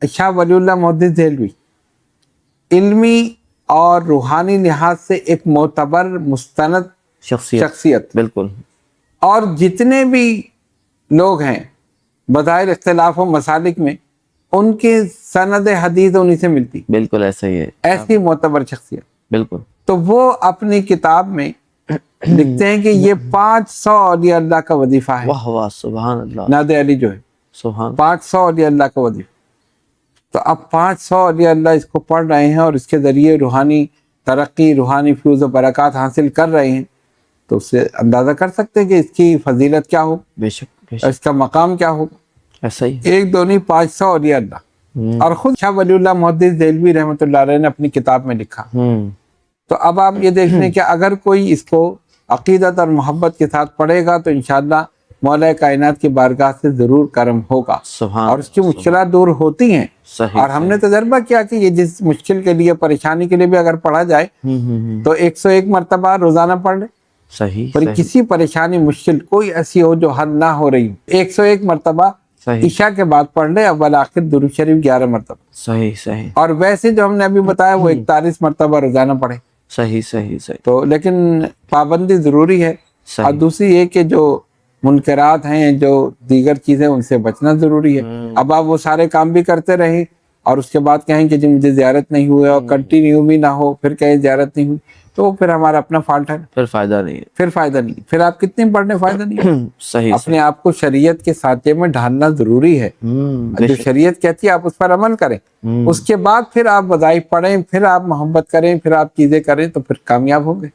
شاہ ولی اللہ محدث دہلوی علمی اور روحانی لحاظ سے ایک معتبر مستند شخصیت، بالکل، اور جتنے بھی لوگ ہیں بظاہر اختلاف و مسالک میں، ان کے سند حدیث انہی سے ملتی، بالکل ایسا ہی ہے، ایسی معتبر شخصیت. بالکل. تو وہ اپنی کتاب میں لکھتے ہیں کہ یہ 500 اولیاء اللہ کا وظیفہ ہے. واہ واہ، سبحان اللہ، ناد علی جو ہے سبحان 500 اولیاء اللہ کا وظیفہ. تو اب 500 اولیاء اللہ اس کو پڑھ رہے ہیں اور اس کے ذریعے روحانی ترقی، روحانی فیوز و برکات حاصل کر رہے ہیں، تو اس سے اندازہ کر سکتے ہیں کہ اس کی فضیلت کیا ہو، بے شک، بے شک، اس کا مقام کیا ہو. ایسا ہی. ایک دو نہیں، 500 اولیاء اللہ. اور خود شاہ ولی اللہ محدث دہلوی رحمۃ اللہ علیہ نے اپنی کتاب میں لکھا. تو اب آپ یہ دیکھ لیں کہ اگر کوئی اس کو عقیدت اور محبت کے ساتھ پڑھے گا تو انشاءاللہ مولا کائنات کی بارگاہ سے ضرور کرم ہوگا، اور اس کی مشکلات دور ہوتی ہیں. صحیح. اور ہم نے تجربہ کیا کہ یہ جس مشکل کے لیے، پریشانی کے لیے بھی اگر پڑھا جائے تو 101 مرتبہ روزانہ پڑھ لیں. صحیح. پر کسی پریشانی، مشکل کوئی ایسی ہو جو حل نہ ہو رہی، 101 مرتبہ عشاء کے بعد پڑھ لیں، اول آخر درود شریف 11 مرتبہ. صحیح. صحیح. اور ویسے جو ہم نے ابھی بتایا وہ 41 مرتبہ روزانہ پڑھیں. صحیح. صحیح. صحیح. تو لیکن پابندی ضروری ہے. اور دوسری یہ کہ جو منکرات ہیں، جو دیگر چیزیں، ان سے بچنا ضروری ہے. اب آپ وہ سارے کام بھی کرتے رہیں اور اس کے بعد کہیں کہ جی مجھے زیارت نہیں ہوئی، اور کنٹینیو بھی نہ ہو، پھر کہیں زیارت نہیں ہوئی، تو پھر ہمارا اپنا فالٹ ہے، پھر فائدہ نہیں ہے. پھر فائدہ نہیں، پھر آپ کتنے پڑھنے فائدہ نہیں. صحیح. اپنے آپ کو شریعت کے سانچے میں ڈھالنا ضروری ہے. جو شریعت کہتی ہے آپ اس پر عمل کریں، اس کے بعد پھر آپ وظائف پڑھیں، پھر آپ محبت کریں، پھر آپ چیزیں کریں، تو پھر کامیاب ہوں گے.